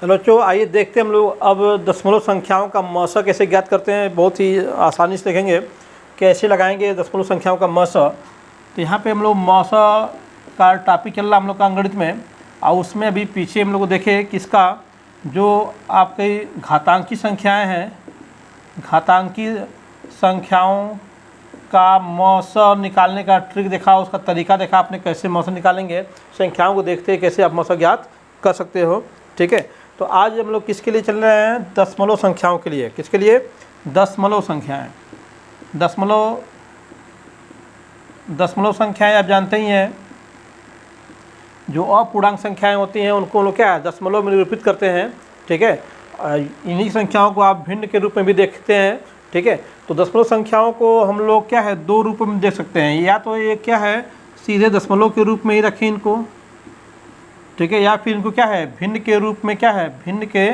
Hello बच्चों, आइए देखते हैं हम लोग अब दशमलव संख्याओं का मौसा कैसे ज्ञात करते हैं। बहुत ही आसानी से देखेंगे कैसे लगाएंगे दशमलव संख्याओं का मौसा। तो यहाँ पे हम लोग मौसा का टॉपिक चल रहा हम लोग का अंगणित में, और उसमें अभी पीछे हम लोग को देखे किसका, जो आपकी घातांकी संख्याएँ हैं, घातांकी संख्याओं का मौसा निकालने का ट्रिक देखा, उसका तरीका देखा आपने कैसे मौसा निकालेंगे। संख्याओं को देखते हैं कैसे आप मौसा ज्ञात कर सकते हो। ठीक है, तो आज हम लोग किसके लिए चल रहे हैं? दशमलव संख्याओं के लिए। किसके लिए? दशमलव संख्याएं। दशमलव संख्याएं आप जानते ही हैं, जो अपूर्णांक संख्याएं होती हैं उनको हम लोग क्या है, दशमलव में निरूपित करते हैं। ठीक है, इन्हीं संख्याओं को आप भिन्न के रूप में भी देखते हैं। ठीक है, तो दशमलव संख्याओं को हम लोग क्या है, दो रूपों में देख सकते हैं। या तो ये क्या है, सीधे दशमलव के रूप में ही रखें इनको, ठीक है, या फिर इनको क्या है, भिन्न के रूप में, क्या है, भिन्न के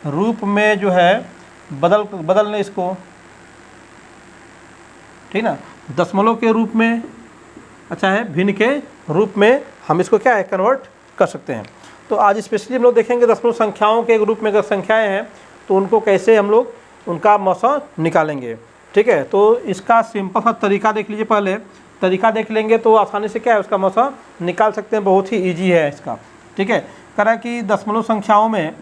रूप में जो है बदल लें इसको। ठीक ना, दशमलव के रूप में अच्छा है, भिन्न के रूप में हम इसको क्या है, कन्वर्ट कर सकते हैं। तो आज स्पेशली हम लोग देखेंगे दशमलव संख्याओं के रूप में अगर संख्याएं हैं तो उनको कैसे हम लोग उनका मौसा निकालेंगे। ठीक है, तो इसका सिंपल सा तरीका देख लीजिए। पहले तरीका देख लेंगे तो आसानी से क्या है, उसका मौसा निकाल सकते हैं। बहुत ही ईजी है इसका। ठीक है, करा कि दशमलव संख्याओं में सबसे पहले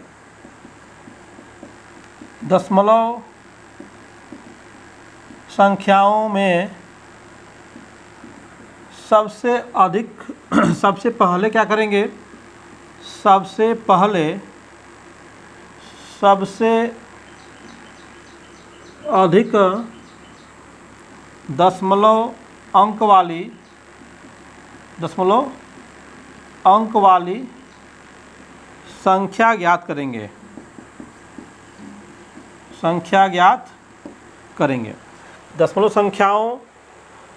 क्या करेंगे, सबसे अधिक दशमलव अंक वाली संख्या ज्ञात करेंगे। दशमलव संख्याओं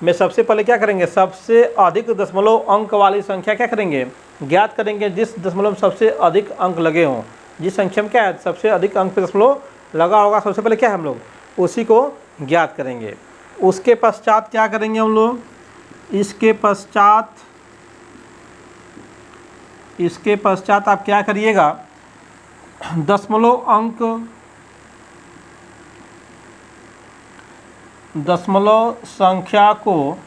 में सबसे पहले क्या करेंगे, सबसे अधिक दशमलव अंक वाली संख्या क्या करेंगे, ज्ञात करेंगे। जिस दशमलव में सबसे अधिक अंक लगे हों, जिस संख्या में क्या है, सबसे अधिक अंक पे दशमलव लगा होगा, सबसे पहले क्या है, हम लोग उसी को ज्ञात करेंगे। उसके पश्चात क्या करेंगे हम लोग, इसके पश्चात आप क्या करिएगा, दशमलव संख्या को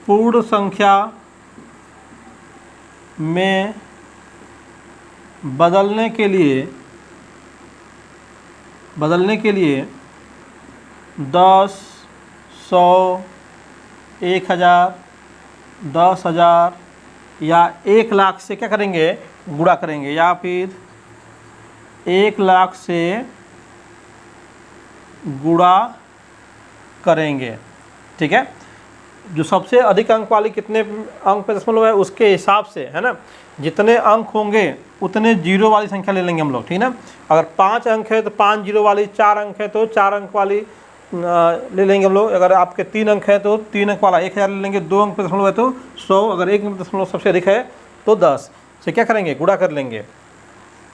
पूर्ण संख्या में बदलने के लिए 10, 100, 1000, 10,000 या 1 लाख से क्या करेंगे, गुणा करेंगे, या फिर 1 लाख से गुणा करेंगे। ठीक है, जो सबसे अधिक अंक वाली कितने अंक पे दशमलव है उसके हिसाब से, है ना, जितने अंक होंगे उतने जीरो वाली संख्या ले लेंगे हम लोग। ठीक है ना, अगर 5 अंक है तो 5 जीरो वाली, 4 अंक है तो 4 अंक वाली ले लेंगे हम लोग। अगर आपके 3 अंक है तो 3 अंक वाला 1000 ले लेंगे। 2 अंक पे दशमलव है तो 100, अगर 1 अंक दशमलव सबसे अधिक है तो 10 से क्या करेंगे, गुणा कर लेंगे।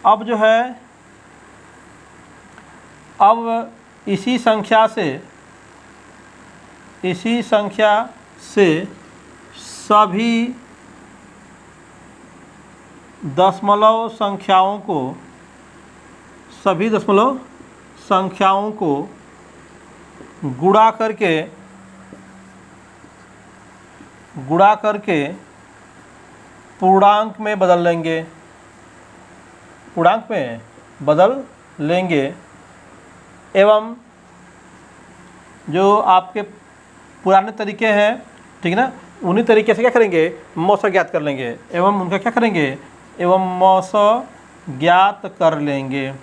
अब जो है, अब इसी संख्या से सभी दशमलव संख्याओं को गुणा करके पूर्णांक में बदल लेंगे। एवं जो आपके पुराने तरीके हैं, ठीक है ना, उन्हीं तरीके से क्या करेंगे, मौसा ज्ञात कर लेंगे। एवं उनका क्या करेंगे, एवं मौसा ज्ञात कर लेंगे।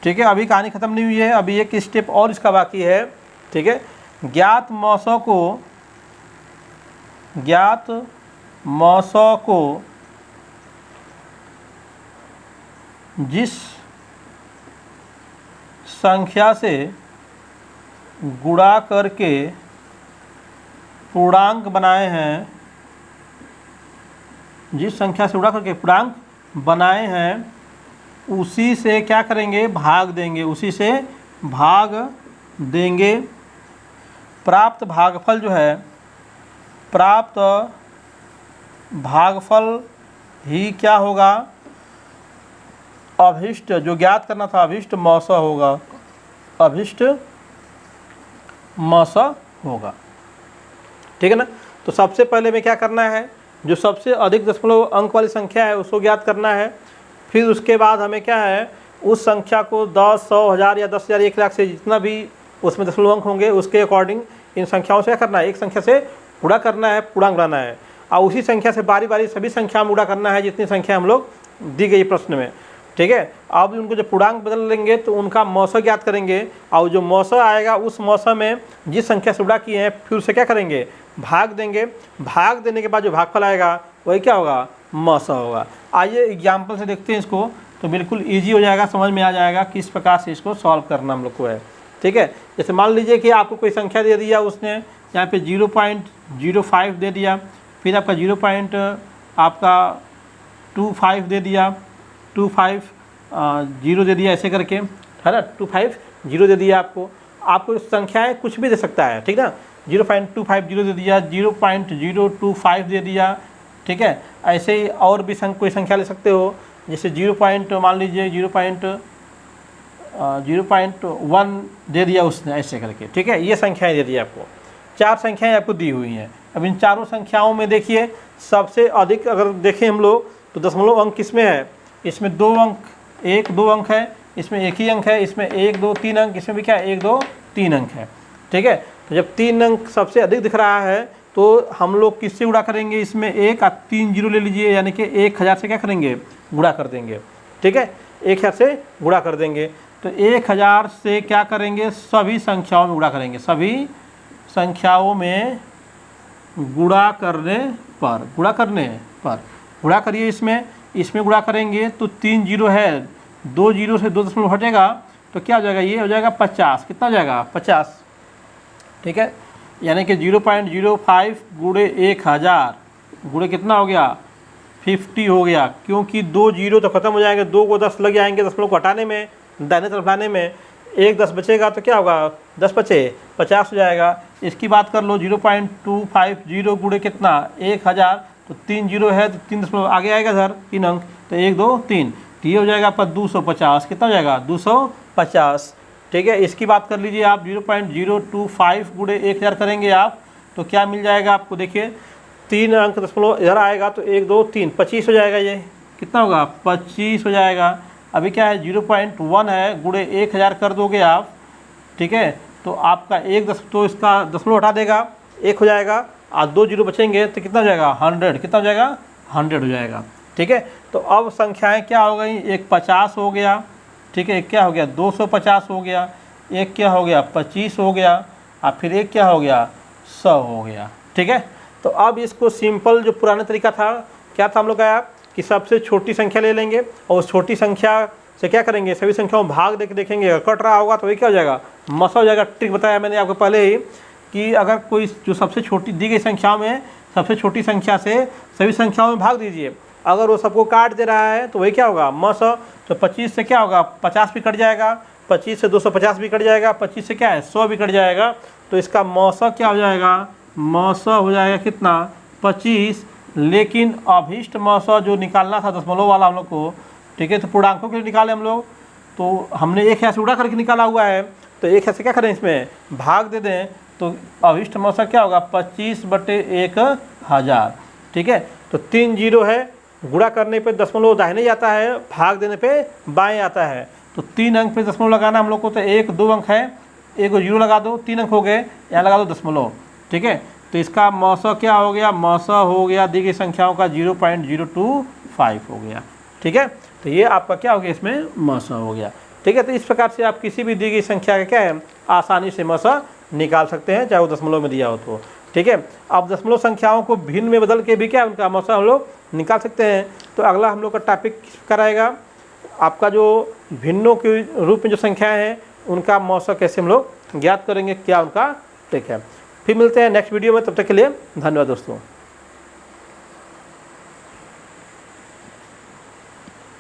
ठीक है, अभी कहानी ख़त्म नहीं हुई है, अभी एक स्टेप और इसका बाकी है। ठीक है, ज्ञात मौसा को जिस संख्या से गुणा करके पूर्णांक बनाए हैं, उसी से क्या करेंगे, भाग देंगे। प्राप्त भागफल जो है, प्राप्त भागफल ही क्या होगा, अभिष्ट जो ज्ञात करना था अभिष्ट मौस होगा, अभिष्ट मौस होगा। ठीक है ना। तो सबसे पहले में क्या करना है, जो सबसे अधिक दशमलव अंक वाली संख्या है उसको ज्ञात करना है। फिर उसके बाद हमें क्या है, उस संख्या को 10, 100, 1000 या 10,000, 1 लाख से जितना भी उसमें दशमलव अंक होंगे उसके अकॉर्डिंग इन संख्याओं से क्या करना है, एक संख्या से गुणा करना है, पूर्णांक बनाना है, और उसी संख्या से बारी बारी सभी संख्या में गुणा करना है जितनी संख्या हम लोग दी गई प्रश्न में। ठीक है। अब उनको जो पूर्णांक बदल लेंगे तो उनका मौसा ज्ञात करेंगे, और जो मौसा आएगा उस मौसा में जिस संख्या से गुणा किए हैं फिर उसे क्या करेंगे, भाग देंगे। भाग देने के बाद जो भागफल आएगा वही क्या होगा, मौसा होगा। आइए एग्जाम्पल से देखते हैं इसको, तो बिल्कुल ईजी हो जाएगा, समझ में आ जाएगा किस प्रकार से इसको सॉल्व करना हम लोग को है। ठीक है। जैसे मान लीजिए कि आपको कोई संख्या दे दिया, उसने यहाँ पे 0.05 दे दिया, फिर आपका 0.25 दे दिया, 250 दे दिया, ऐसे करके है ना, 250 दे दिया आपको संख्याएं कुछ भी दे सकता है। ठीक ना, 0.250 दे दिया, 0.025 दे दिया। ठीक है। ऐसे ही और भी कोई संख्या ले सकते हो, जैसे मान लीजिए 0.1 दे दिया उसने, ऐसे करके। ठीक है। ये संख्याएं दे दी आपको, 4 संख्याएं आपको दी हुई हैं। अब इन चारों संख्याओं में देखिए सबसे अधिक अगर देखें हम लोग तो दशमलव अंक किसमें है, इसमें 2 अंक, 1, 2 अंक है, इसमें 1 ही अंक है, इसमें 1, 2, 3 अंक, इसमें भी क्या है 1, 2, 3 अंक है। ठीक है। तो जब 3 अंक सबसे अधिक दिख रहा है तो हम लोग किससे गुणा करेंगे, इसमें 1 और 3 जीरो ले लीजिए, यानी कि 1000 से क्या करेंगे, गुणा कर देंगे। ठीक है। 1000 से गुणा कर देंगे, तो 1000 से क्या करेंगे, सभी संख्याओं में गुणा करेंगे, सभी संख्याओं में गुणा करने पर गुणा करिए। इसमें गुणा करेंगे तो 3 जीरो है, 2 जीरो से 2 दशमलव हटेगा तो क्या हो जाएगा, ये हो जाएगा 50। कितना हो जाएगा, 50। ठीक है। यानी कि 0.05 गुणे 1000 गुणे कितना हो गया, 50 हो गया, क्योंकि 2 जीरो तो खत्म हो जाएंगे, 2 को 10 लग जाएंगे दशमलव को हटाने में, दाहिने तरफ लाने में, 1 10 बचेगा तो क्या होगा, 10 बचे 50 हो जाएगा। इसकी बात कर लो, 0.250 गुणे कितना 1000, तो 3 जीरो है तो 3 दशमलव आगे आएगा इधर 3 अंक, तो 1 2 3, तो ये हो जाएगा आपका 250। कितना हो जाएगा, 250। ठीक है। इसकी बात कर लीजिए आप, 0.025 गुणे 1000 करेंगे आप तो क्या मिल जाएगा आपको, देखिए 3 अंक दशमलव इधर आएगा तो 1 2 3, 25 हो जाएगा। ये कितना होगा, 25 हो जाएगा। अभी क्या है 0.1 है, गुणे 1000 कर दोगे आप। ठीक है। तो आपका तो इसका दशमलव हटा देगा, 1 हो जाएगा, और 2 जीरो बचेंगे तो कितना हो जाएगा, 100। कितना हो जाएगा, 100 हो जाएगा। ठीक है। तो अब संख्याएं क्या हो गई, एक 50 हो गया। ठीक है। एक क्या हो गया, 250 हो गया, एक क्या हो गया, 25 हो गया, और फिर एक क्या हो गया, 100 हो गया। ठीक है। तो अब इसको सिंपल जो पुराना तरीका था, क्या था हम लोग का, कि सबसे छोटी संख्या ले लेंगे और उस छोटी संख्या से क्या करेंगे, सभी संख्याओं में भाग देके देखेंगे, अगर कट रहा होगा तो वही क्या हो जाएगा, मसा हो जाएगा। ट्रिक बताया मैंने आपको पहले ही कि अगर कोई जो सबसे छोटी दी गई संख्या में सबसे छोटी संख्या से सभी संख्याओं में भाग दीजिए, अगर वो सबको काट दे रहा है तो वही क्या होगा, मसा। तो 25 से क्या होगा, 50 भी कट जाएगा, 25 से 250 भी कट जाएगा, 25 से क्या है 100 भी कट जाएगा, तो इसका मौसा क्या हो जाएगा, मौसा हो जाएगा कितना, 25। लेकिन अभीष्ट मौसा जो निकालना था दशमलव वाला हम लोग को, ठीक है, तो पूर्णांकों के लिए निकाले हम लोग, तो हमने 1000 से उड़ा करके निकाला हुआ है, तो 1000 से क्या करें, इसमें भाग दे दें, तो अभीष्ट मौसा क्या होगा, 25/1000। ठीक है। तो 3 जीरो है, गुणा करने पे दशमलव दाहिने जाता है, भाग देने पे बाएं आता है, तो 3 अंक पे दशमलव लगाना हम लोग को, तो 1 2 अंक है, 1 जीरो लगा दो, 3 अंक हो गए, यहाँ लगा दो दशमलव। ठीक है। तो इसका मौसा क्या हो गया, मौसा हो गया दी गई संख्याओं का 0.025 हो गया। ठीक है। तो ये आपका क्या हो गया, इसमें मौसा हो गया। ठीक है। तो इस प्रकार से आप किसी भी दी गई संख्या का क्या है, आसानी से मौसा निकाल सकते हैं, चाहे वो दशमलव में दिया हो तो। ठीक है। अब दशमलव संख्याओं को भिन्न में बदल के भी क्या उनका मौसा हम लोग निकाल सकते हैं। तो अगला हम लोग का टॉपिक कराएगा आपका जो भिन्नों के रूप में जो संख्याएं हैं उनका मौसा कैसे हम लोग ज्ञात करेंगे, क्या उनका ट्रिक है। फिर मिलते हैं नेक्स्ट वीडियो में, तब तक के लिए धन्यवाद दोस्तों।